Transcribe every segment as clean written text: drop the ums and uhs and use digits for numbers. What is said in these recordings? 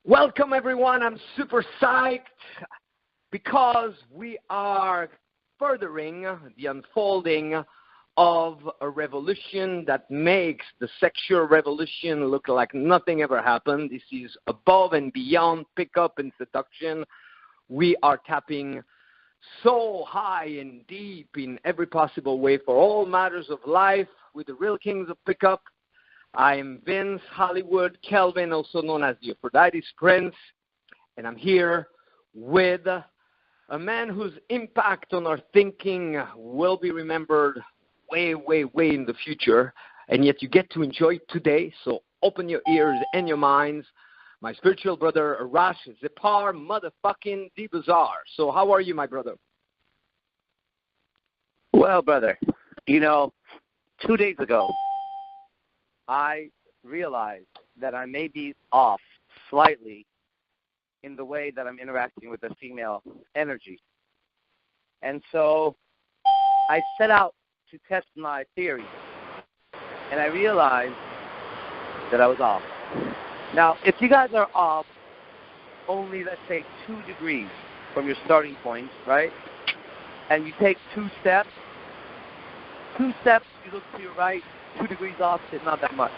Welcome, everyone. I'm super psyched because we are furthering the unfolding of a revolution that makes the sexual revolution look like nothing ever happened. This is above and beyond pickup and seduction. We are tapping so high and deep in every possible way for all matters of life with the real kings of pickup. I am Vince Hollywood Kelvin, also known as the Aphrodite Prince, and I'm here with a man whose impact on our thinking will be remembered way, way, way in the future, and yet you get to enjoy it today, so open your ears and your minds. My spiritual brother, Arash, Zipar, motherfucking Dibazar. So how are you, my brother? Well, brother, 2 days ago, I realized that I may be off slightly in the way that I'm interacting with the female energy. And so I set out to test my theory, and I realized that I was off. Now, if you guys are off only, let's say, 2 degrees from your starting point, right, and you take 2 steps, you look to your right, 2 degrees off is not that much.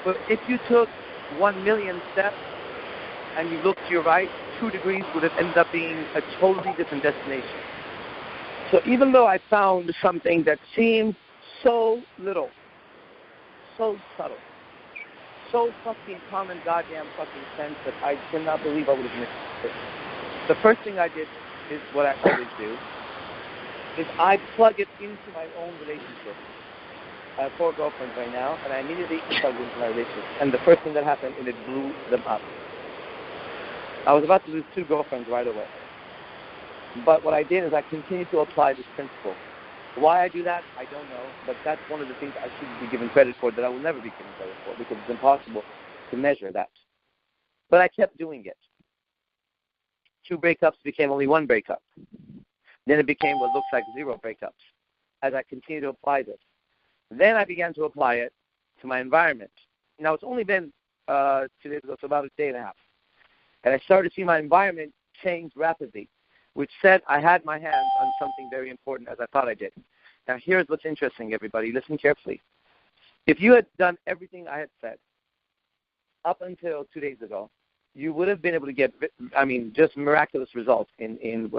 But if you took 1 million steps and you look to your right, 2 degrees would have ended up being a totally different destination. So even though I found something that seemed so little, so subtle, so fucking common goddamn fucking sense that I cannot believe I would have missed it. The first thing I did is what I always do, is I plug it into my own relationship. I have 4 girlfriends right now, and I immediately plugged into my relationship. And the first thing that happened, and it blew them up. I was about to lose 2 girlfriends right away. But what I did is I continued to apply this principle. Why I do that, I don't know, but that's one of the things I should be given credit for that I will never be given credit for because it's impossible to measure that. But I kept doing it. 2 breakups became only 1 breakup. Then it became what looks like 0 breakups as I continued to apply this. Then I began to apply it to my environment. Now, it's only been 2 days ago, so about a day and a half. And I started to see my environment change rapidly, which said I had my hands on something very important as I thought I did. Now, here's what's interesting, everybody. Listen carefully. If you had done everything I had said up until 2 days ago, you would have been able to get, just miraculous results in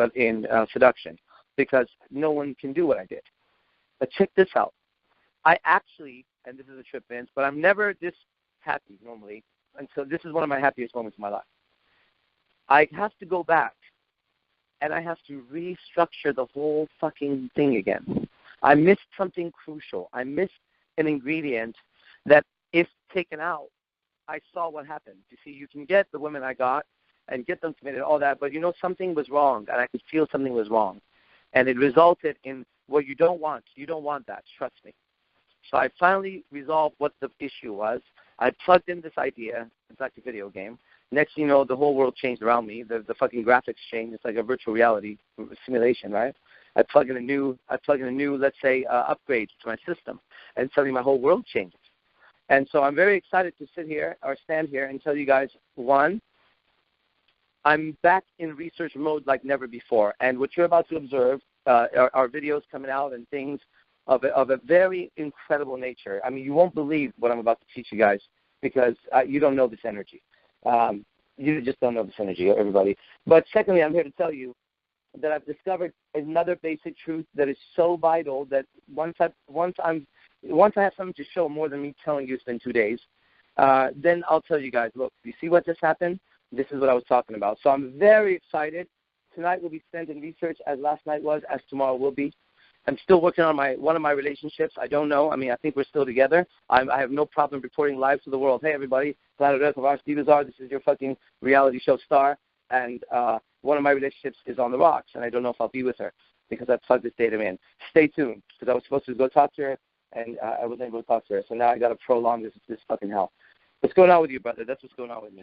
seduction because no one can do what I did. But check this out. I actually, and this is a trip, Vince, but I'm never this happy normally, and so this is one of my happiest moments in my life. I have to go back, and I have to restructure the whole fucking thing again. I missed something crucial. I missed an ingredient that, if taken out, I saw what happened. You see, you can get the women I got and get them committed, all that, but something was wrong, and I could feel something was wrong. And it resulted in what you don't want. You don't want that, trust me. So I finally resolved what the issue was. I plugged in this idea. It's like a video game. Next thing you know, the whole world changed around me. The fucking graphics changed. It's like a virtual reality simulation, right? I plug in a new, let's say, upgrade to my system, and suddenly my whole world changes. And so I'm very excited to stand here and tell you guys, 1, I'm back in research mode like never before. And what you're about to observe are videos coming out and things of a very incredible nature. I mean, you won't believe what I'm about to teach you guys because you don't know this energy. You just don't know this energy, everybody. But secondly, I'm here to tell you that I've discovered another basic truth that is so vital that once I have something to show more than me telling you it's been 2 days, then I'll tell you guys, look, you see what just happened? This is what I was talking about. So I'm very excited. Tonight will be spent in research as last night was, as tomorrow will be. I'm still working on one of my relationships. I don't know. I think we're still together. I have no problem reporting live to the world. Hey, everybody, Arash, Dibazar, this is your fucking reality show star. And one of my relationships is on the rocks, and I don't know if I'll be with her because I plugged this data in. Stay tuned because I was supposed to go talk to her, and I wasn't able to talk to her. So now I got to prolong this fucking hell. What's going on with you, brother? That's what's going on with me.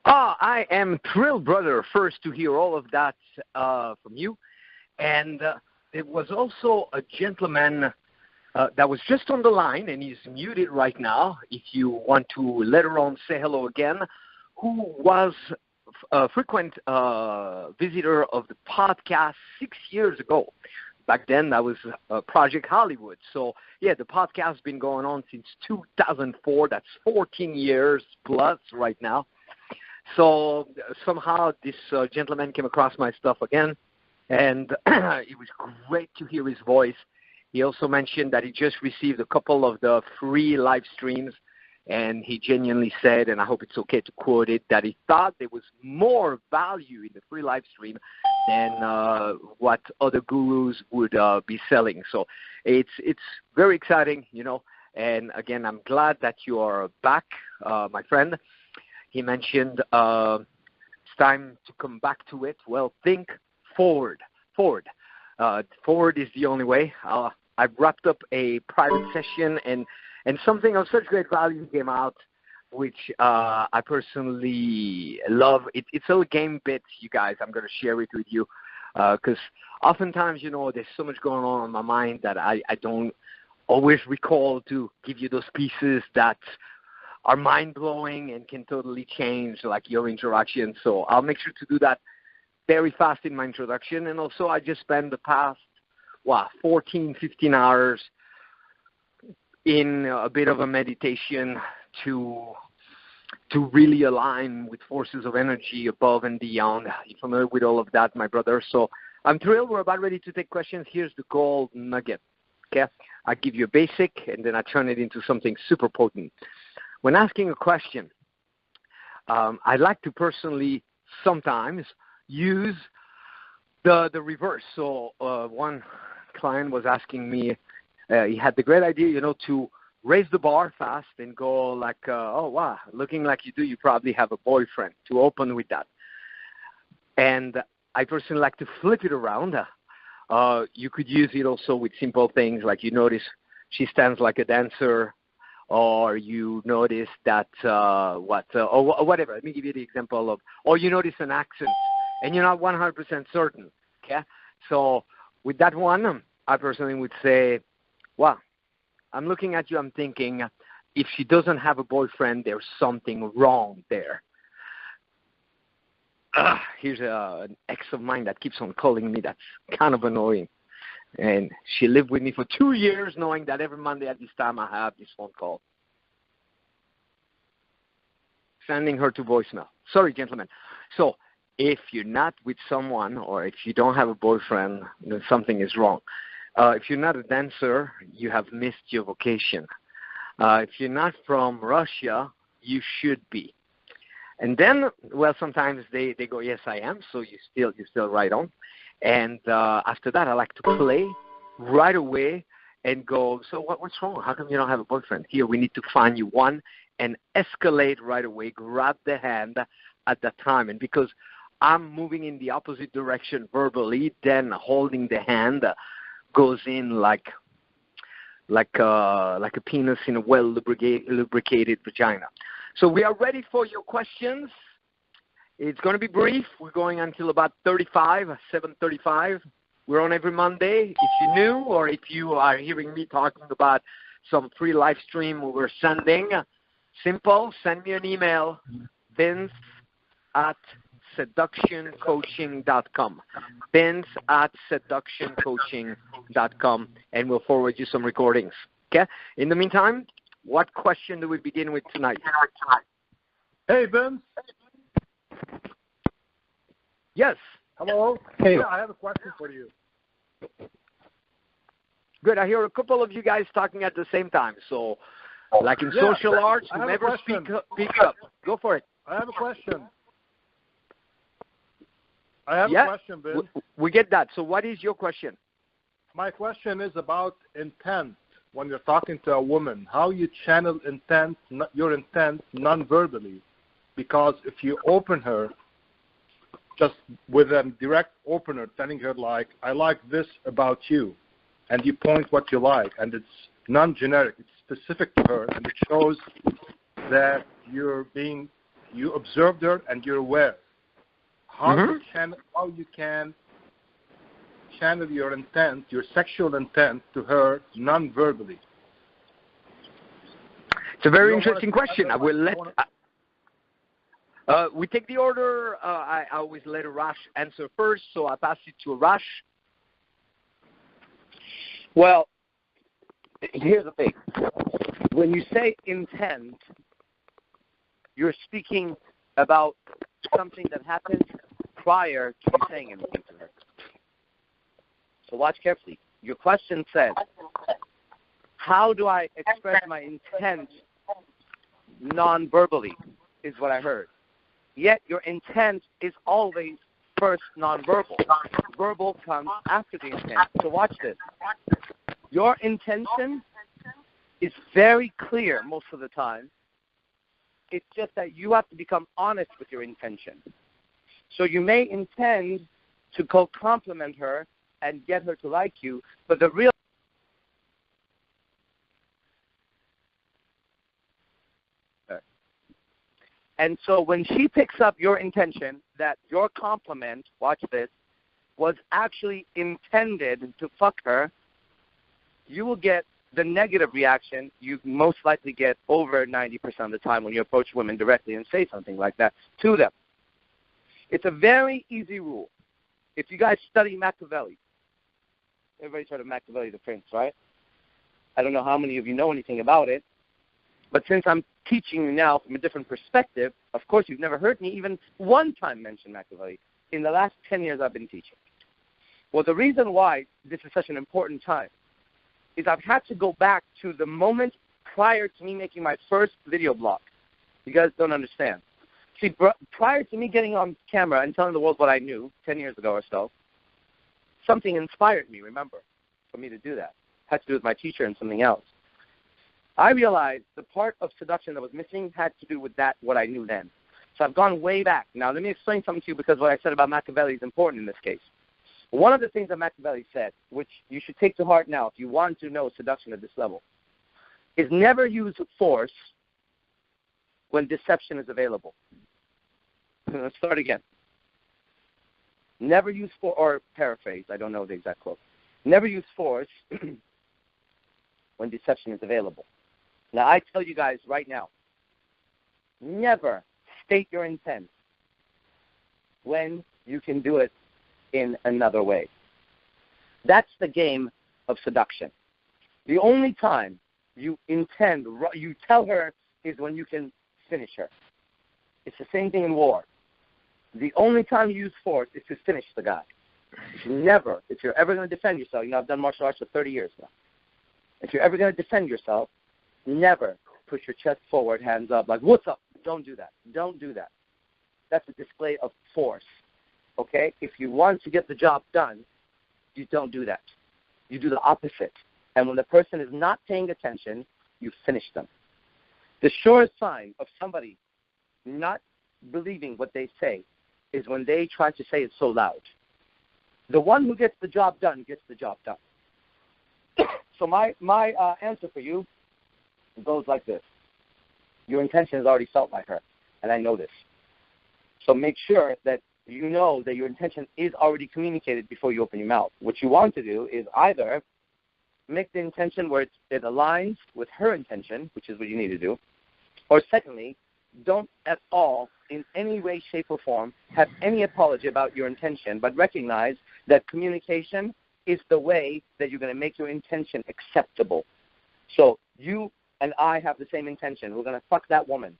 I am thrilled, brother, first to hear all of that from you. And it was also a gentleman that was just on the line, and he's muted right now. If you want to later on say hello again, who was a frequent visitor of the podcast 6 years ago. Back then, that was Project Hollywood. So, yeah, the podcast has been going on since 2004. That's 14 years plus right now. So somehow this gentleman came across my stuff again, and it was great to hear his voice. He also mentioned that he just received a couple of the free live streams, and he genuinely said, and I hope it's okay to quote it, that he thought there was more value in the free live stream than what other gurus would be selling. So it's very exciting, you know. And again, I'm glad that you are back, my friend. He mentioned it's time to come back to it. Well, think forward. Forward is the only way. I've wrapped up a private session, and something of such great value came out, which I personally love. It's a little game bit, you guys. I'm going to share it with you because oftentimes, you know, there's so much going on in my mind that I don't always recall to give you those pieces that are mind-blowing and can totally change, like, your interaction. So I'll make sure to do that very fast in my introduction. And also, I just spent the past, 14, 15 hours in a bit of a meditation to really align with forces of energy above and beyond. You're familiar with all of that, my brother. So I'm thrilled. We're about ready to take questions. Here's the gold nugget. Okay? I give you a basic, and then I turn it into something super potent. When asking a question, I like to personally sometimes use the reverse. So one client was asking me, he had the great idea, you know, to raise the bar fast and go like, oh, wow, looking like you do, you probably have a boyfriend, to open with that. And I personally like to flip it around. You could use it also with simple things like you notice she stands like a dancer, or you notice that, or whatever. Let me give you the example of, or you notice an accent, and you're not 100% certain, okay? So with that one, I personally would say, wow, I'm looking at you, I'm thinking, if she doesn't have a boyfriend, there's something wrong there. Here's an ex of mine that keeps on calling me. That's kind of annoying. And she lived with me for 2 years knowing that every Monday at this time I have this phone call. Sending her to voicemail. Sorry, gentlemen. So if you're not with someone or if you don't have a boyfriend, then something is wrong. If you're not a dancer, you have missed your vocation. If you're not from Russia, you should be. And then, well, sometimes they go, yes, I am, so you're still right on. And after that, I like to play right away and go, so what's wrong? How come you don't have a boyfriend? Here, we need to find you one, and escalate right away, grab the hand at that time. And because I'm moving in the opposite direction verbally, then holding the hand goes in like a penis in a well-lubricated vagina. So we are ready for your questions. It's going to be brief. We're going until about 7:35. We're on every Monday. If you're new or if you are hearing me talking about some free live stream we're sending, simple, send me an email, Vince@seductioncoaching.com. Vince@seductioncoaching.com, and we'll forward you some recordings. Okay? In the meantime, what question do we begin with tonight? Hey, Vince. Yes. Hello. Hey. Yeah, I have a question for you. Good. I hear a couple of you guys talking at the same time. So, like in social arts, whoever speak up. Go for it. I have a question. A question, Vince. We get that. So what is your question? My question is about intent. When you're talking to a woman, how you channel your intent non-verbally. Because if you open her just with a direct opener, telling her, like, I like this about you, and you point what you like, and it's non-generic, it's specific to her, and it shows that you observed her and you're aware. How you can channel your intent, your sexual intent, to her non-verbally? It's a very interesting question. We take the order. I always let Arash answer first, so I pass it to Arash. Well, here's the thing. When you say intent, you're speaking about something that happened prior to you saying anything to her. So watch carefully. Your question said, how do I express my intent non-verbally, is what I heard. Yet your intent is always first non-verbal. Verbal comes after the intent. So watch this. Your intention is very clear most of the time. It's just that you have to become honest with your intention. So you may intend to go compliment her and get her to like you, but the real And so when she picks up your intention that your compliment, watch this, was actually intended to fuck her, you will get the negative reaction you most likely get over 90% of the time when you approach women directly and say something like that to them. It's a very easy rule. If you guys study Machiavelli, everybody's heard of Machiavelli the Prince, right? I don't know how many of you know anything about it, but since I'm teaching you now from a different perspective, of course you've never heard me even one time mention Machiavelli in the last 10 years I've been teaching. Well, the reason why this is such an important time is I've had to go back to the moment prior to me making my first video blog. You guys don't understand. See, prior to me getting on camera and telling the world what I knew 10 years ago or so, something inspired me, remember, for me to do that. It had to do with my teacher and something else. I realized the part of seduction that was missing had to do with that, what I knew then. So I've gone way back. Now, let me explain something to you because what I said about Machiavelli is important in this case. One of the things that Machiavelli said, which you should take to heart now if you want to know seduction at this level, is never use force when deception is available. Let's start again. Never use force, or paraphrase, I don't know the exact quote. Never use force when deception is available. Now, I tell you guys right now, never state your intent when you can do it in another way. That's the game of seduction. The only time you tell her is when you can finish her. It's the same thing in war. The only time you use force is to finish the guy. Never, if you're ever going to defend yourself, I've done martial arts for 30 years now. If you're ever going to defend yourself, never push your chest forward, hands up, like, what's up? Don't do that. Don't do that. That's a display of force, okay? If you want to get the job done, you don't do that. You do the opposite. And when the person is not paying attention, you finish them. The surest sign of somebody not believing what they say is when they try to say it so loud. The one who gets the job done gets the job done. So my answer for you goes like this. Your intention is already felt by her, and I know this. So make sure that you know that your intention is already communicated before you open your mouth. What you want to do is either make the intention where it aligns with her intention, which is what you need to do, or secondly, don't at all, in any way, shape, or form, have any apology about your intention, but recognize that communication is the way that you're going to make your intention acceptable. So you and I have the same intention. We're going to fuck that woman.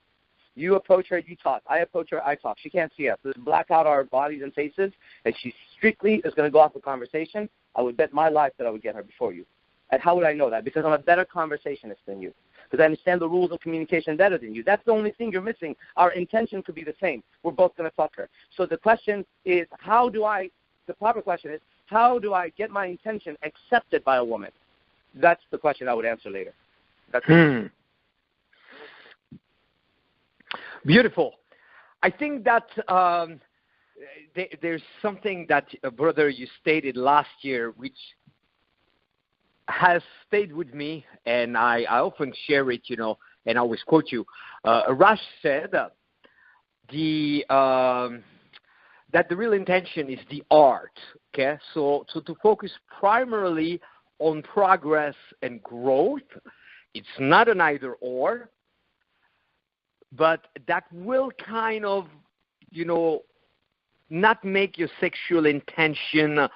You approach her, you talk. I approach her, I talk. She can't see us. Let's black out our bodies and faces, and she strictly is going to go off a conversation. I would bet my life that I would get her before you. And how would I know that? Because I'm a better conversationist than you. Because I understand the rules of communication better than you. That's the only thing you're missing. Our intention could be the same. We're both going to fuck her. So the question is, the proper question is, how do I get my intention accepted by a woman? That's the question I would answer later. That's Beautiful. I think that there's something that, brother, you stated last year, which has stayed with me, and I often share it, and I always quote you. Arash said that the real intention is the art, okay? So to focus primarily on progress and growth, it's not an either or, but that will kind of, not make your sexual intention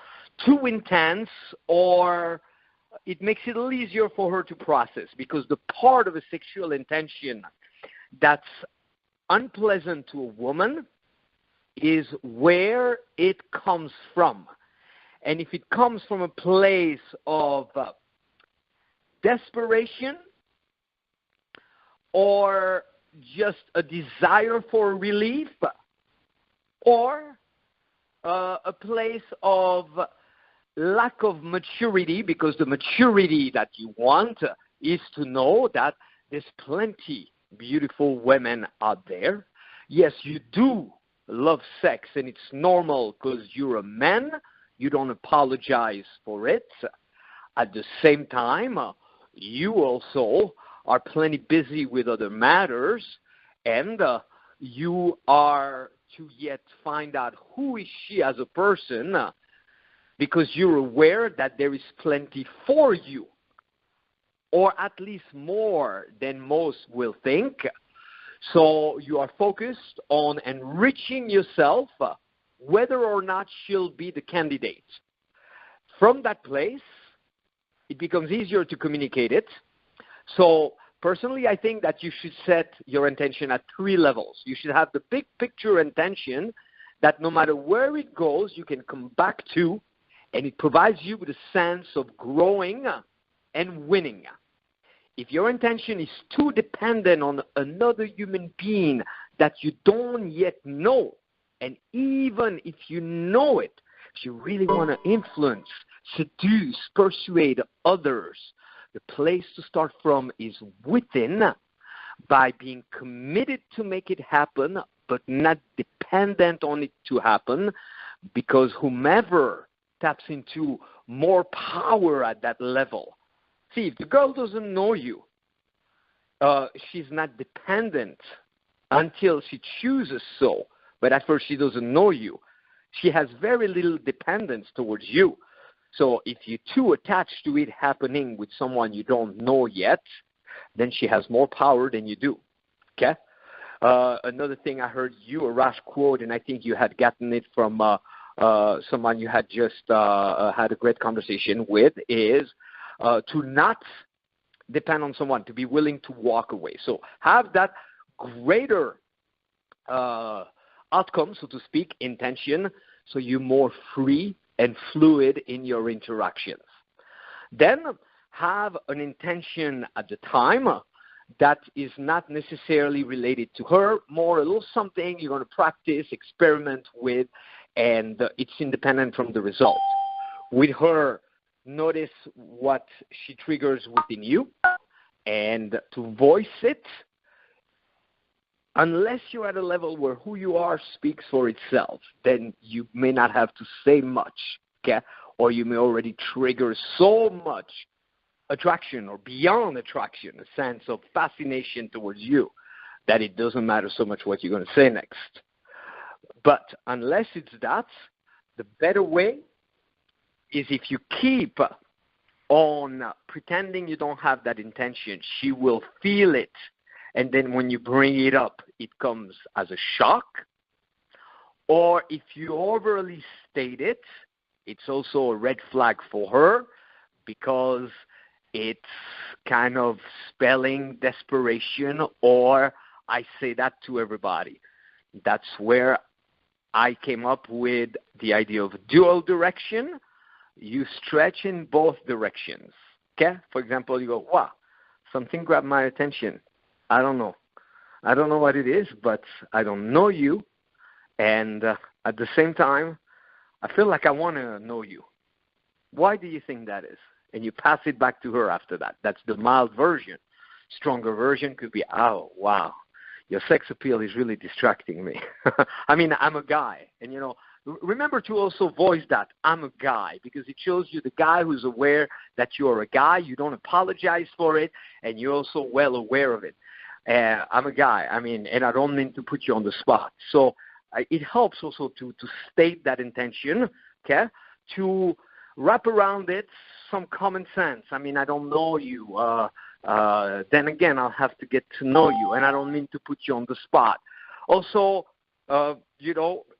too intense, or it makes it a little easier for her to process, because the part of a sexual intention that's unpleasant to a woman is where it comes from. And if it comes from a place of desperation or just a desire for relief, or a place of lack of maturity, because the maturity that you want is to know that there's plenty beautiful women out there. Yes, you do love sex, and it's normal because you're a man. You don't apologize for it. At the same time, you also are plenty busy with other matters, and you are to yet find out who is she as a person, because you're aware that there is plenty for you, or at least more than most will think. So you are focused on enriching yourself, whether or not she'll be the candidate. From that place, it becomes easier to communicate it. So personally, I think that you should set your intention at 3 levels. You should have the big picture intention that no matter where it goes, you can come back to, and it provides you with a sense of growing and winning. If your intention is too dependent on another human being that you don't yet know, and even if you know it, if you really want to influence, seduce, persuade others, the place to start from is within, by being committed to make it happen, but not dependent on it to happen, because whomever taps into more power at that level. See, if the girl doesn't know you, she's not dependent until she chooses so. But at first she doesn't know you. She has very little dependence towards you. So if you're too attached to it happening with someone you don't know yet, then she has more power than you do. Okay? Another thing I heard you, Arash, quote, and I think you had gotten it from someone you had just had a great conversation with, is to not depend on someone, to be willing to walk away. So have that greater outcome, so to speak, intention, so you're more free and fluid in your interactions. Then have an intention at the time that is not necessarily related to her, more a little something you're going to practice, experiment with, and it's independent from the result. With her, notice what she triggers within you, and to voice it, unless you're at a level where who you are speaks for itself, then you may not have to say much, okay? Or you may already trigger so much attraction or beyond attraction, a sense of fascination towards you, that it doesn't matter so much what you're going to say next. But unless it's that, the better way is if you keep on pretending you don't have that intention, she will feel it. And then when you bring it up, it comes as a shock. Or if you overly state it, it's also a red flag for her, because it's kind of spelling desperation, or I say that to everybody. That's where I came up with the idea of dual direction. You stretch in both directions. Okay? For example, you go, wow, something grabbed my attention. I don't know what it is, but I don't know you. And at the same time, I feel like I want to know you. Why do you think that is? And you pass it back to her after that. That's the mild version. Stronger version could be, oh, wow, your sex appeal is really distracting me. I mean, I'm a guy. And, remember to also voice that, I'm a guy, because it shows you the guy who's aware that you're a guy. You don't apologize for it, and you're also well aware of it. I'm a guy, and I don't mean to put you on the spot. So it helps also to state that intention, okay, to wrap around it some common sense. I don't know you. then again, I'll have to get to know you, and I don't mean to put you on the spot. Also,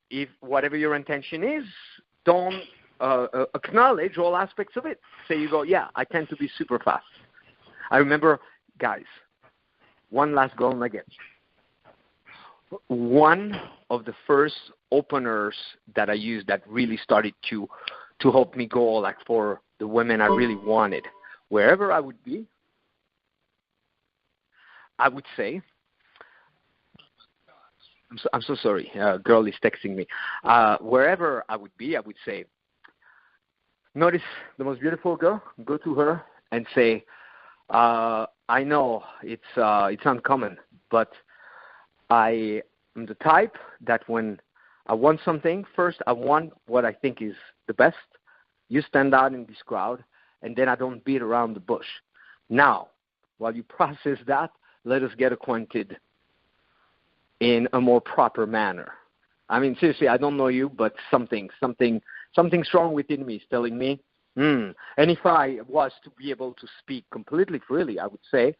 if whatever your intention is, don't acknowledge all aspects of it. Say you go, yeah, I tend to be super fast. I remember, guys, one last golden nugget. One of the first openers that I used that really started to help me go like for the women I really wanted, wherever I would be, I would say, I'm so sorry, girl is texting me. Wherever I would be, I would say, notice the most beautiful girl, go to her and say, I know it's uncommon, but I am the type that when I want something, first I want what I think is the best. You stand out in this crowd, and then I don't beat around the bush. Now, while you process that, let us get acquainted in a more proper manner. I mean, seriously, I don't know you, but something strong within me is telling me, And if I was to be able to speak completely freely, I would say,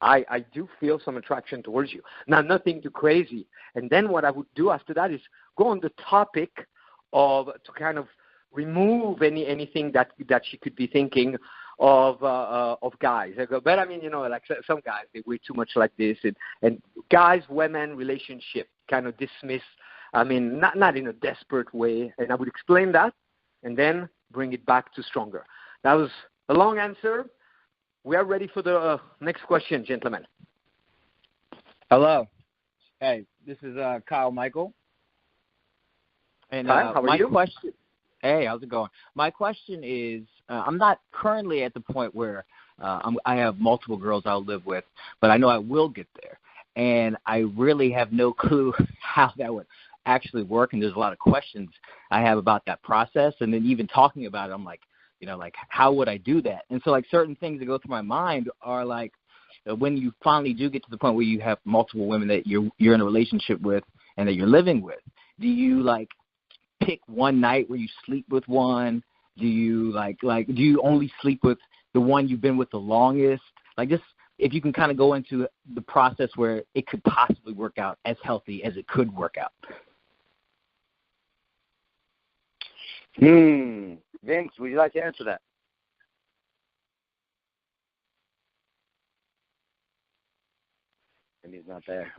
I do feel some attraction towards you. Now, nothing too crazy. And then what I would do after that is go on the topic to kind of remove anything that she could be thinking of guys. I go, but I mean, like some guys, they way too much like this. And guys, women, relationship kind of dismiss, I mean, not in a desperate way. And I would explain that and then bring it back to stronger. That was a long answer. We are ready for the next question, gentlemen. Hello. Hey, this is Kyle Michael. And Hi, how are you? Hey, how's it going? My question is, I'm not currently at the point where I have multiple girls I'll live with, but I know I will get there. And I really have no clue how that would actually work, and there's a lot of questions I have about that process. And then even talking about it, I'm like, how would I do that? And so, like, certain things that go through my mind are like, when you finally do get to the point where you have multiple women that you're in a relationship with and that you're living with, do you like pick one night where you sleep with one? Do you do you only sleep with the one you've been with the longest? Like, just if you can kind of go into the process where it could possibly work out as healthy as it could work out. Vince, would you like to answer that? And he's not there.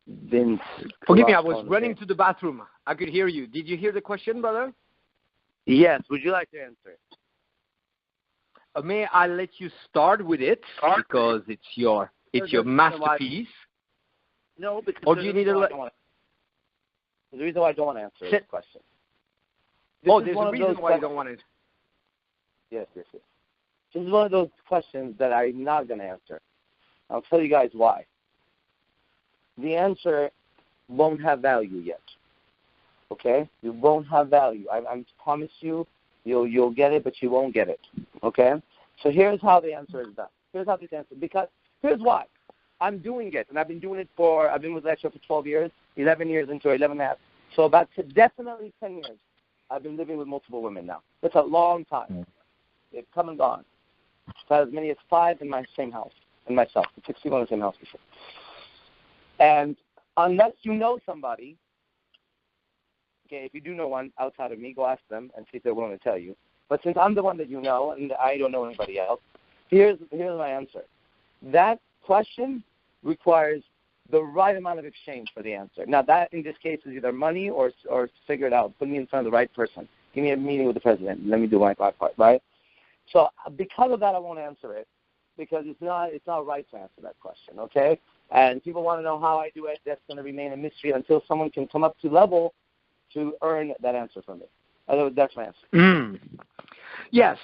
Vince. Forgive me, I was running to the bathroom. I could hear you. Did you hear the question, brother? Yes. Would you like to answer it? May I let you start with it because it's your masterpiece? No, because or do you need to there's a reason why I don't want to answer this question. There's a reason why you don't want to answer. Yes. This is one of those questions that I'm not going to answer. I'll tell you guys why. The answer won't have value yet. Okay? It won't have value. I promise you, you'll get it, but you won't get it. Okay? So here's how the answer is done. Here's why. I'm doing it, and I've been with Lecture for 12 years, 11 years into 11 and a half. So about definitely 10 years, I've been living with multiple women now. It's a long time. They've come and gone. I've had as many as 5 in my same house, and myself. 61 in the same house before. And unless you know somebody, okay, if you do know one outside of me, go ask them and see if they're willing to tell you. But since I'm the one that you know and I don't know anybody else, here's my answer. That question requires the right amount of exchange for the answer. Now, that in this case is either money or figure it out. Put me in front of the right person. Give me a meeting with the president. Let me do my part, right? So because of that, I won't answer it because it's not right to answer that question, okay? And people want to know how I do it. That's going to remain a mystery until someone can come up to level to earn that answer from me. That's my answer. Yes,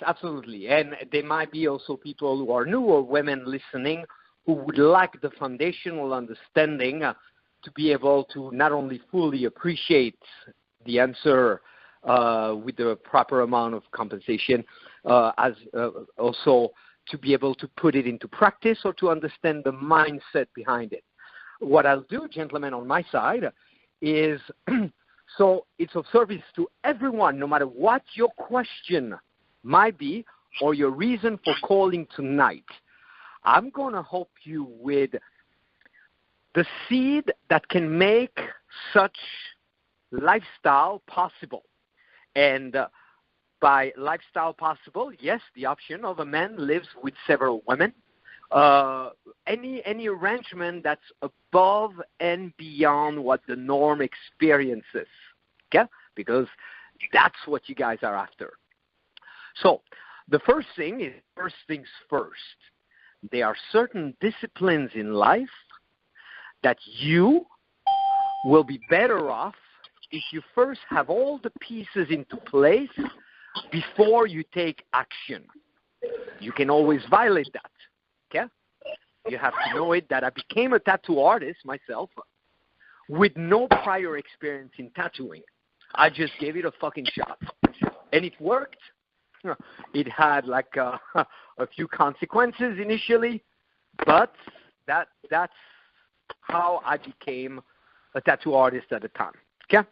absolutely. And there might be also people who are new or women listening who would like the foundational understanding to be able to not only fully appreciate the answer with the proper amount of compensation, as also to be able to put it into practice or to understand the mindset behind it. What I'll do, gentlemen, on my side is, so it's of service to everyone, no matter what your question might be or your reason for calling tonight, I'm going to help you with the seed that can make such lifestyle possible. And by lifestyle possible, yes, the option of a man lives with several women. Any arrangement that's above and beyond what the norm experiences, okay? Because that's what you guys are after. So the first thing is first things first. There are certain disciplines in life that you will be better off if you first have all the pieces into place before you take action. You can always violate that, okay? You have to know it that I became a tattoo artist myself with no prior experience in tattooing. I just gave it a fucking shot. And it worked. It had like a few consequences initially, but that's how I became a tattoo artist at the time. Okay?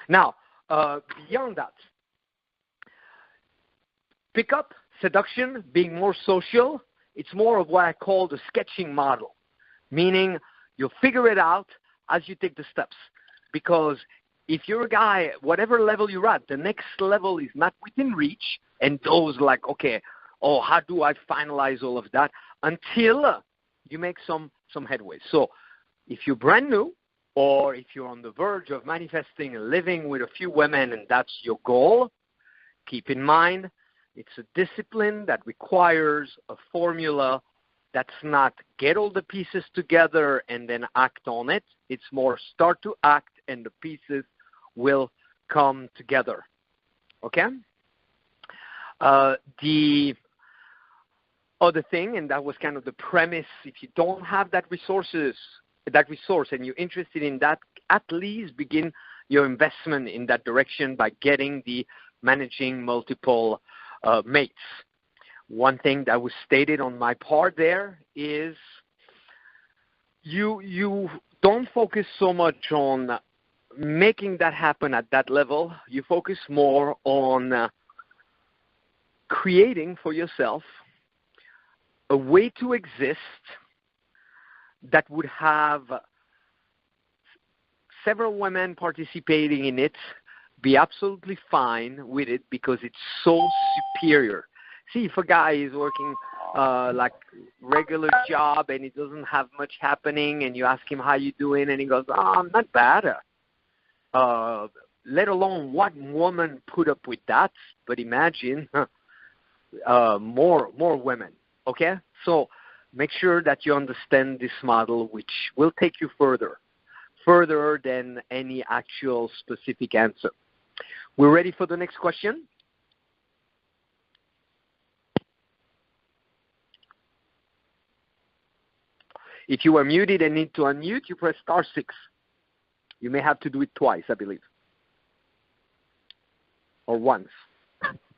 Now, beyond that, pickup, seduction, being more social, it's more of what I call the sketching model, meaning you'll figure it out as you take the steps. Because if you're a guy, whatever level you're at, the next level is not within reach, and those like, okay, how do I finalize all of that until you make some headway. So if you're brand new, or if you're on the verge of manifesting and living with a few women and that's your goal, keep in mind it's a discipline that requires a formula that's not get all the pieces together and then act on it. It's more start to act and the pieces will come together. Okay? The other thing, and that was kind of the premise, if you don't have that resource and you're interested in that, at least begin your investment in that direction by getting the managing multiple mates. One thing that was stated on my part there is you don't focus so much on making that happen at that level. You focus more on creating for yourself a way to exist that would have several women participating in it, be absolutely fine with it because it's so superior. See, if a guy is working like regular job and he doesn't have much happening and you ask him how you doing and he goes, I'm not bad. Let alone what woman put up with that, but imagine more women, okay? So make sure that you understand this model, which will take you further than any actual specific answer. We're ready for the next question? If you are muted and need to unmute, you press *6. You may have to do it twice, I believe. Or once.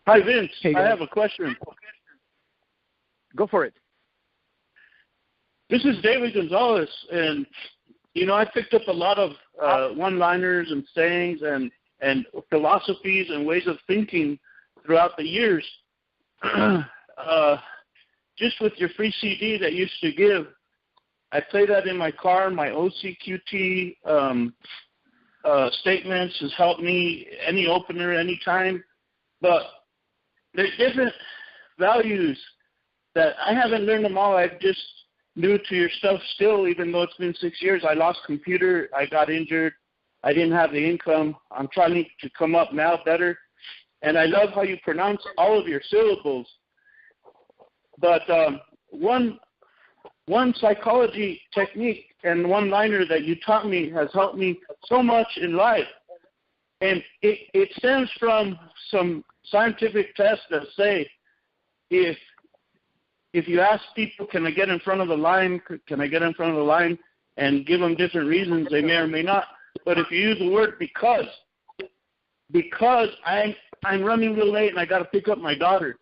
Hi, Vince. Hey, I have a question. Go for it. This is David Gonzalez, and, I picked up a lot of one-liners and sayings and philosophies and ways of thinking throughout the years. Just with your free CD that you used to give, I play that in my car. My OCQT statements has helped me, any opener, any time. But there's different values that I haven't learned them all. I'm just new to your stuff still, even though it's been 6 years. I lost computer. I got injured. I didn't have the income. I'm trying to come up now better. And I love how you pronounce all of your syllables. But one psychology technique and one-liner that you taught me has helped me so much in life. And it stems from some scientific tests that say if you ask people, can I get in front of the line, and give them different reasons, they may or may not. But if you use the word because I'm running real late and I got to pick up my daughter,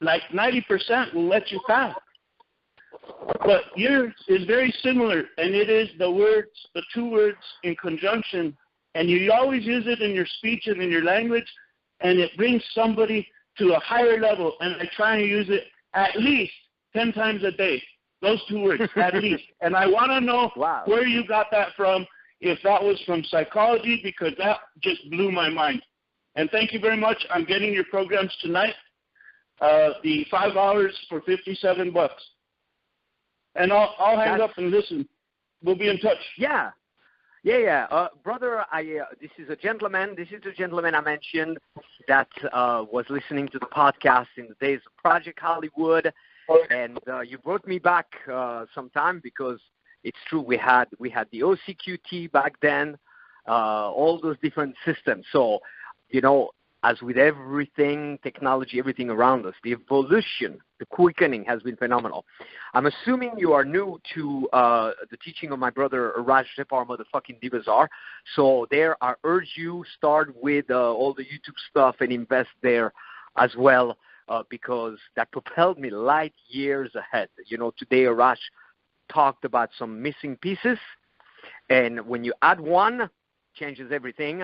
like 90% will let you pass. But yours is very similar, and it is the two words in conjunction, and you always use it in your speech and in your language, and it brings somebody to a higher level, and I try and use it at least 10 times a day. Those 2 words, at least. And I want to know where you got that from, if that was from psychology, because that just blew my mind. And thank you very much. I'm getting your programs tonight, the 5 hours for $57. And I'll hang up and listen. We'll be in touch. Yeah. Brother, this is a gentleman. This is the gentleman I mentioned that was listening to the podcast in the days of Project Hollywood. And you brought me back sometime because it's true. We had the OCQT back then, all those different systems. So, as with everything, technology, everything around us, the evolution, the quickening has been phenomenal. I'm assuming you are new to the teaching of my brother Arash, motherfucking Dibazar. So there, I urge you, start with all the YouTube stuff and invest there as well, because that propelled me light years ahead. Today Arash talked about some missing pieces, and when you add one, changes everything.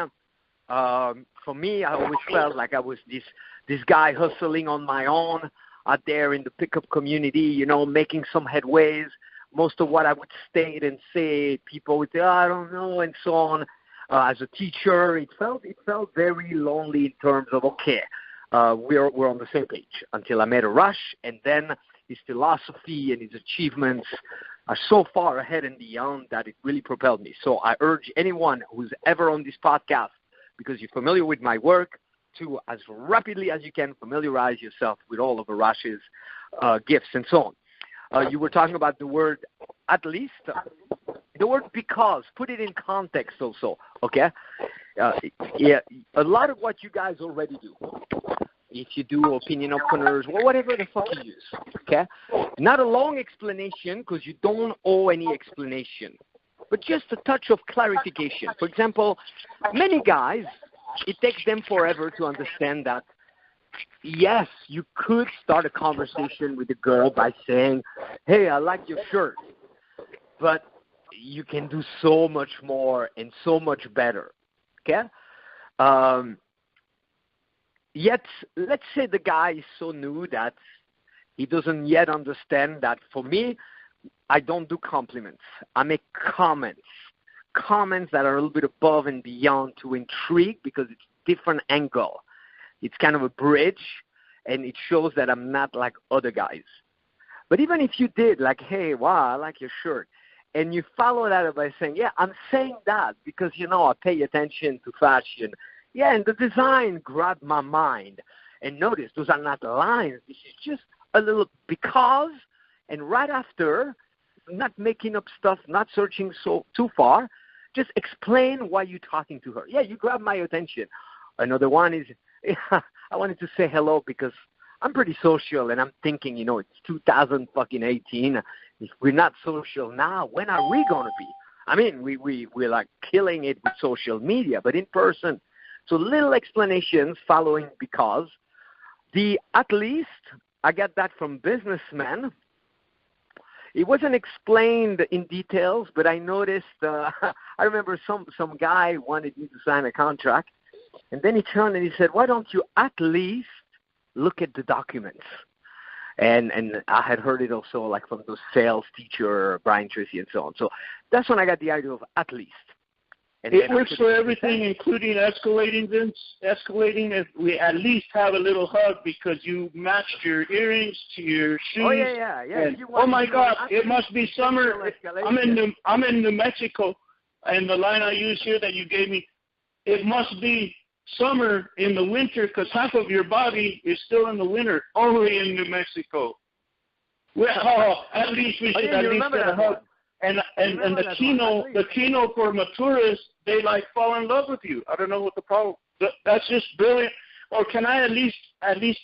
For me, I always felt like I was this guy hustling on my own out there in the pickup community, making some headways. Most of what I would state and say, people would say, I don't know, and so on. As a teacher, it felt very lonely in terms of, we're on the same page, until I met Arash, and then his philosophy and his achievements are so far ahead and beyond that it really propelled me. So I urge anyone who's ever on this podcast, because you're familiar with my work, to, as rapidly as you can, familiarize yourself with all of Arash's gifts and so on. You were talking about the word at least. The word because. Put it in context also, okay? A lot of what you guys already do, if you do opinion openers, or whatever the fuck you use, okay? Not a long explanation, because you don't owe any explanation, but just a touch of clarification. For example, many guys, it takes them forever to understand that, yes, you could start a conversation with a girl by saying, hey, I like your shirt, but you can do so much more and so much better, okay? Yet, let's say the guy is so new that he doesn't yet understand that, for me, I don't do compliments. I make comments that are a little bit above and beyond to intrigue, because it's different angle. It's kind of a bridge, and it shows that I'm not like other guys. But even if you did, like, hey, wow, I like your shirt, and you follow that up by saying, yeah, I'm saying that because, I pay attention to fashion. Yeah, and the design grabbed my mind. And notice, those are not lines. This is just a little because, and right after, not making up stuff, not searching too far, just explain why you're talking to her. Yeah, you grabbed my attention. Another one is, I wanted to say hello because I'm pretty social, and I'm thinking, it's 2018. If we're not social now, when are we going to be? I mean, we're like killing it with social media, but in person. So little explanations following because. The at least, I got that from businessmen. It wasn't explained in details, but I noticed, I remember some guy wanted me to sign a contract, and then he turned and he said, why don't you at least look at the documents? And I had heard it also like from the sales teacher, Brian Tracy, and so on. So that's when I got the idea of at least. And it works for everything, including escalating, Vince. Escalating, if we at least have a little hug because you matched your earrings to your shoes. Oh, yeah. And, oh, my God, it must be summer. I'm in New Mexico, and the line I use here that you gave me, it must be summer in the winter because half of your body is still in the winter, only in New Mexico. Well, at least we should at least get a hug. And the keynote for maturists, they like fall in love with you. I don't know what the problem. That's just brilliant. Or can I at least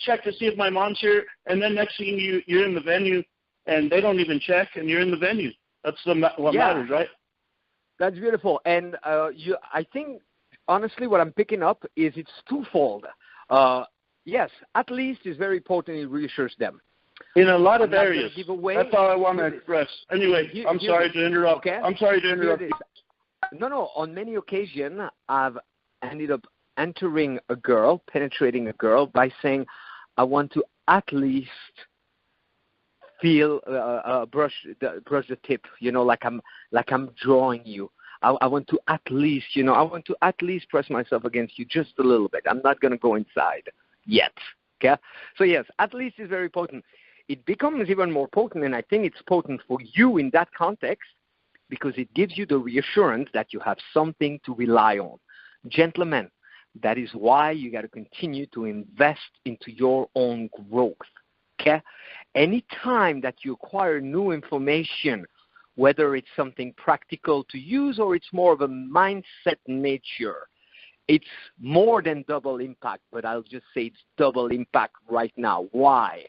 check to see if my mom's here? And then next thing you're in the venue, and they don't even check, and you're in the venue. That's what matters, right? That's beautiful. And I think honestly, what I'm picking up is it's twofold. Yes, at least is very important. It reassures them. In a lot of areas. That's all I want to express. Anyway, I'm sorry to interrupt. Okay? I'm sorry to interrupt. No. On many occasions, I've ended up penetrating a girl by saying, I want to at least feel brush the tip, like I'm drawing you. I want to at least, press myself against you just a little bit. I'm not going to go inside yet. Okay? So yes, at least is very potent. It becomes even more potent, and I think it's potent for you in that context because it gives you the reassurance that you have something to rely on. Gentlemen, that is why you got to continue to invest into your own growth. Okay? Anytime that you acquire new information, whether it's something practical to use or it's more of a mindset nature, it's more than double impact, but I'll just say it's double impact right now. Why?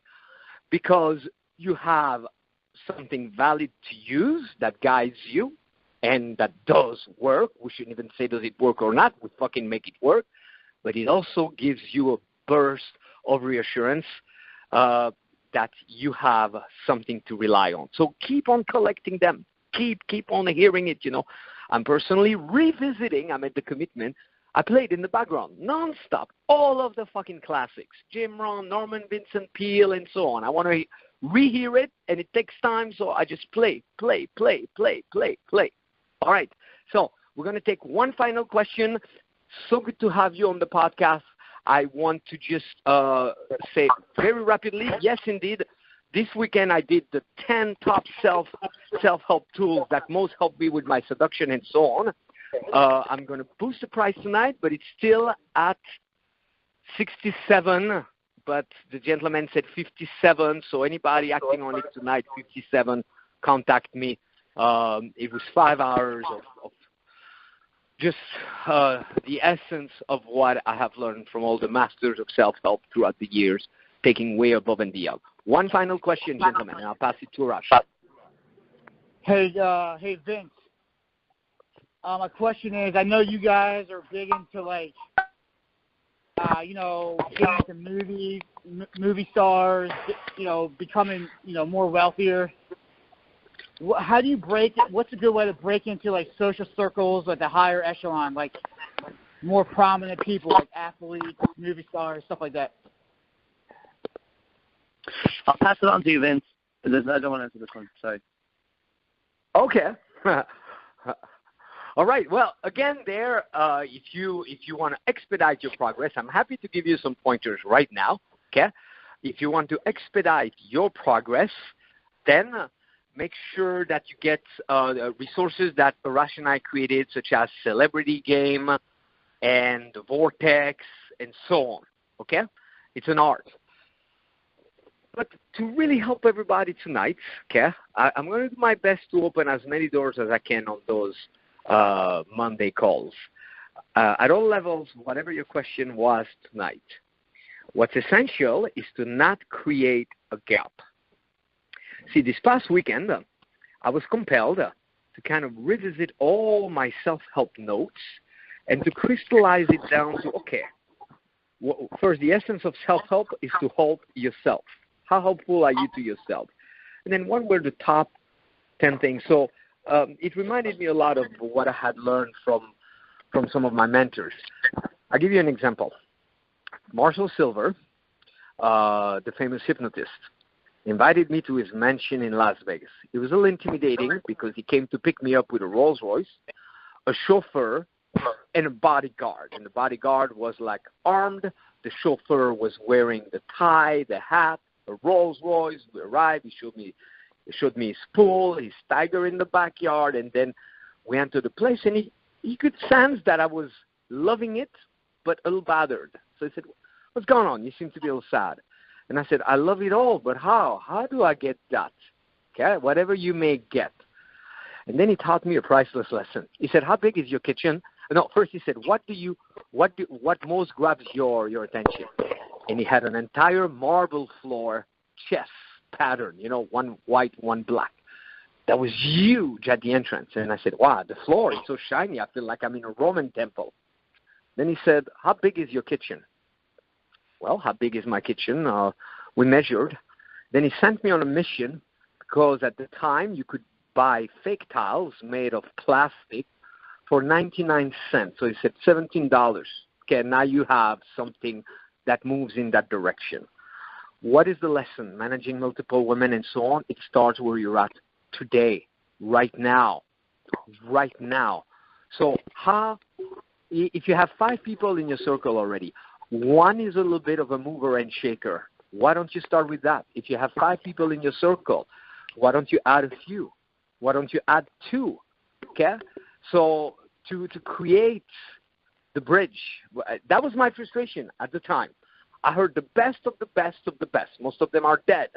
Because you have something valid to use that guides you and that does work. We shouldn't even say does it work or not. We fucking make it work. But it also gives you a burst of reassurance that you have something to rely on. So keep on collecting them. Keep on hearing it, I'm personally revisiting, I made the commitment. I played in the background, nonstop, all of the fucking classics, Jim Rohn, Norman Vincent Peale, and so on. I want to rehear it, and it takes time, so I just play. All right, so we're going to take one final question. So good to have you on the podcast. I want to just say very rapidly, yes, indeed, this weekend I did the 10 top self-help tools that most help me with my seduction and so on. I'm going to boost the price tonight, but it's still at 67, but the gentleman said 57, so anybody acting on it tonight, 57, contact me. It was 5 hours of just the essence of what I have learned from all the masters of self-help throughout the years, taking way above and beyond. One final question, gentlemen, and I'll pass it to Arash. Hey, Vince. My question is, I know you guys are big into getting into movie stars, becoming, more wealthier. How do you what's a good way to break into social circles at the higher echelon, more prominent people like athletes, movie stars, stuff like that? I'll pass it on to you, Vince. I don't want to answer this one. Sorry. Okay. All right. Well, again, if you want to expedite your progress, I'm happy to give you some pointers right now. Okay. If you want to expedite your progress, then make sure that you get resources that Arash and I created, such as Celebrity Game and Vortex and so on. Okay. It's an art. But to really help everybody tonight, okay, I'm going to do my best to open as many doors as I can on those Monday calls. At all levels, whatever your question was tonight, what's essential is to not create a gap. See, this past weekend, I was compelled to kind of revisit all my self-help notes and to crystallize it down to, okay, first, the essence of self-help is to help yourself. How helpful are you to yourself? And then what were the top 10 things? So it reminded me a lot of what I had learned from some of my mentors. I'll give you an example. Marshall Silver, the famous hypnotist, invited me to his mansion in Las Vegas. It was a little intimidating because he came to pick me up with a Rolls Royce, a chauffeur, and a bodyguard. And the bodyguard was armed. The chauffeur was wearing the tie, the hat, a Rolls Royce. We arrived. He showed me his pool, his tiger in the backyard, and then we entered the place, and he could sense that I was loving it, but a little bothered. So he said, "What's going on? You seem to be a little sad." And I said, "I love it all, but how? How do I get that? Okay, whatever you may get." And then he taught me a priceless lesson. He said, "How big is your kitchen?" No, first he said, what most grabs your attention? And he had an entire marble floor chess pattern, one white, one black. That was huge at the entrance. And I said, "Wow, the floor is so shiny. I feel like I'm in a Roman temple." Then he said, "How big is your kitchen?" Well, how big is my kitchen? We measured. Then he sent me on a mission because at the time you could buy fake tiles made of plastic for 99 cents. So he said $17. Okay, now you have something that moves in that direction. What is the lesson? Managing multiple women and so on. It starts where you're at today, right now. So if you have 5 people in your circle already, one is a little bit of a mover and shaker. Why don't you start with that? If you have 5 people in your circle, why don't you add a few? Why don't you add 2? Okay? So to create the bridge, that was my frustration at the time. I heard the best of the best of the best. Most of them are dead.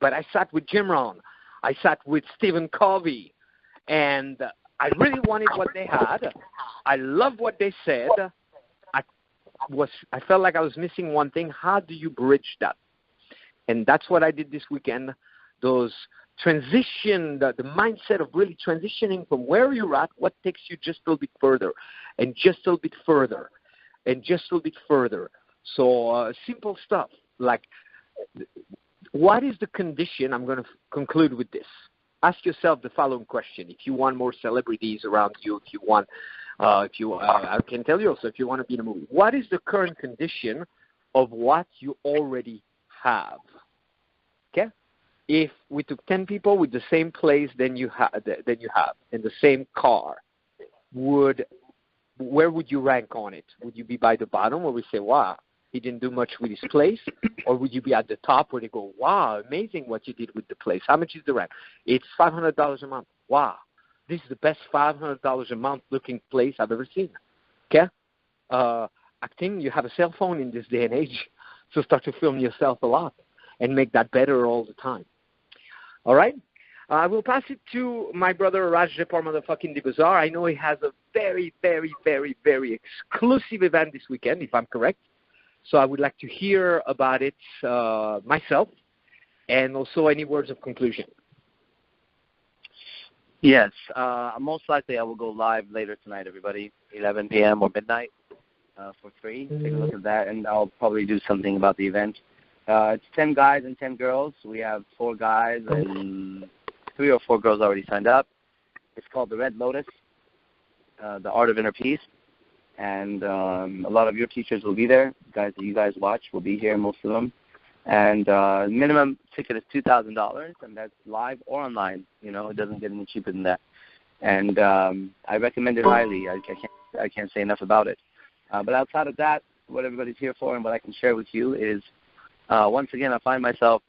But I sat with Jim Rohn. I sat with Stephen Covey. And I really wanted what they had. I loved what they said. I felt like I was missing one thing. How do you bridge that? And that's what I did this weekend. Those transition, the mindset of really transitioning from where you're at, what takes you just a little bit further, and just a little bit further, and just a little bit further. So simple stuff like, what is the condition? I'm going to conclude with this. Ask yourself the following question. If you want more celebrities around you, if you want, I can tell you also, if you want to be in a movie, what is the current condition of what you already have? Okay? If we took 10 people with the same place than you have, in the same car, where would you rank on it? Would you be by the bottom where we say, wow, he didn't do much with his place? Or would you be at the top where they go, wow, amazing what you did with the place. How much is the rent? It's $500 a month. Wow, this is the best $500 a month looking place I've ever seen. Okay? Acting, you have a cell phone in this day and age, so start to film yourself a lot and make that better all the time. All right? I will pass it to my brother Arash Dibazar. I know he has a very, very, very, very exclusive event this weekend, if I'm correct. So I would like to hear about it myself, and also any words of conclusion. Yes. Most likely I will go live later tonight, everybody, 11 p.m. or midnight for free. Take a look at that, and I'll probably do something about the event. It's 10 guys and 10 girls. We have 4 guys and 3 or 4 girls already signed up. It's called The Red Lotus, The Art of Inner Peace. And a lot of your teachers will be there. Guys that you guys watch will be here, most of them. And minimum ticket is $2,000, and that's live or online. You know, it doesn't get any cheaper than that. And I recommend it highly. I can't say enough about it. But outside of that, what everybody's here for and what I can share with you is, once again, I find myself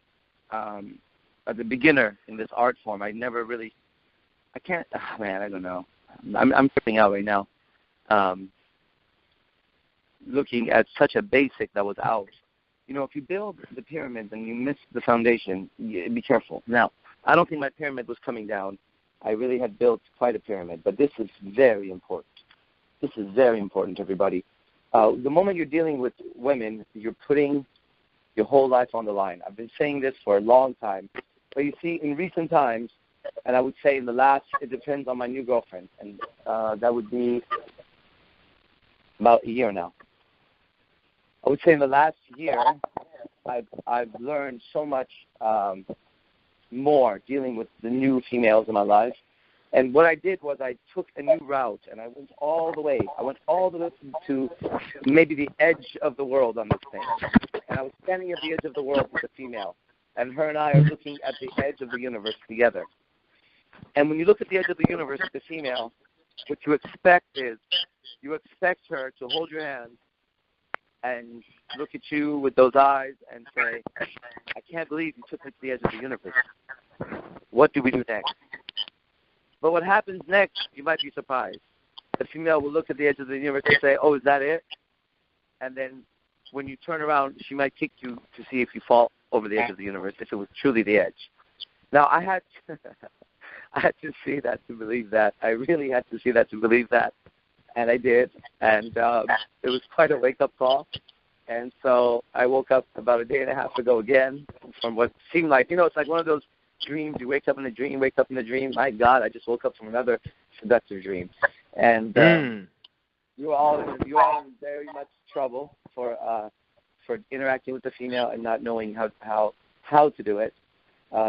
as a beginner in this art form. I never really, I don't know. I'm tripping out right now. Looking at such a basic that was out. You know, if you build the pyramids and you miss the foundation, be careful. Now, I don't think my pyramid was coming down. I really had built quite a pyramid, but this is very important. This is very important, everybody. The moment you're dealing with women, you're putting your whole life on the line. I've been saying this for a long time. But you see, in recent times, and I would say in the last, it depends on my new girlfriend, and that would be about a year now. I would say in the last year, I've learned so much more dealing with the new females in my life. And what I did was I took a new route, and I went all the way. I went all the way to maybe the edge of the world on this thing. And I was standing at the edge of the world with a female. And her and I are looking at the edge of the universe together. And when you look at the edge of the universe with a female, what you expect is you expect her to hold your hand and look at you with those eyes and say, I can't believe you took me to the edge of the universe. What do we do next? But what happens next, you might be surprised. The female will look at the edge of the universe and say, oh, is that it? And then when you turn around, she might kick you to see if you fall over the edge of the universe, if it was truly the edge. Now, I had to see that to believe that. I really had to see that to believe that. And I did. And it was quite a wake-up call. And so I woke up about a day and a half ago again from what seemed like, it's like one of those dreams. You wake up in a dream, wake up in a dream. My God, I just woke up from another seductive dream. And you're all in very much trouble for interacting with the female and not knowing how to do it,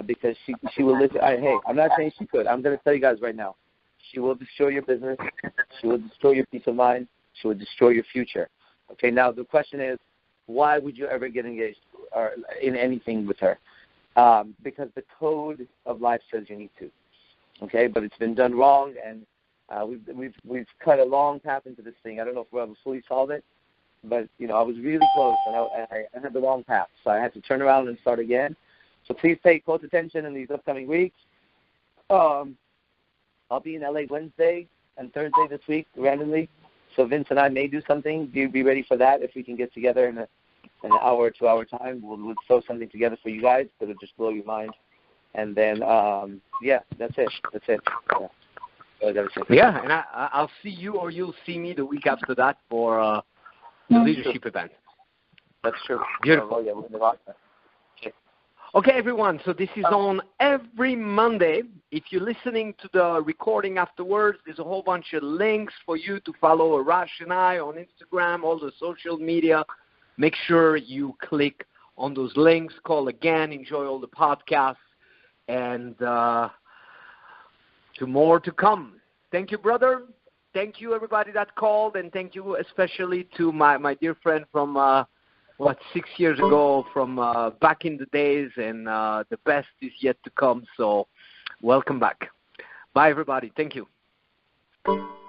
because she will listen. Hey, I'm not saying she could. I'm going to tell you guys right now. She will destroy your business. She will destroy your peace of mind. She will destroy your future. Okay, now the question is, why would you ever get engaged? or in anything with her, because the code of life says you need to. Okay, but it's been done wrong, and we've cut a long path into this thing. I don't know if we'll ever fully solve it, but I was really close, and I had the wrong path, so I had to turn around and start again. So please pay close attention in these upcoming weeks. I'll be in LA Wednesday and Thursday this week randomly. So Vince and I may do something. Do be ready for that. If we can get together in an hour or 2 hour time, we'll throw something together for you guys that'll just blow your mind. And then, that's it. Yeah, and I'll see you or you'll see me the week after that for the leadership event. That's true. Beautiful. Yeah, we're in the rock. Okay, everyone, so this is on every Monday. If you're listening to the recording afterwards, there's a whole bunch of links for you to follow Arash and I on Instagram, all the social media. Make sure you click on those links, call again, enjoy all the podcasts, and to more to come. Thank you, brother. Thank you, everybody that called, and thank you especially to my dear friend from 6 years ago, from back in the days, and the best is yet to come. So welcome back. Bye, everybody. Thank you.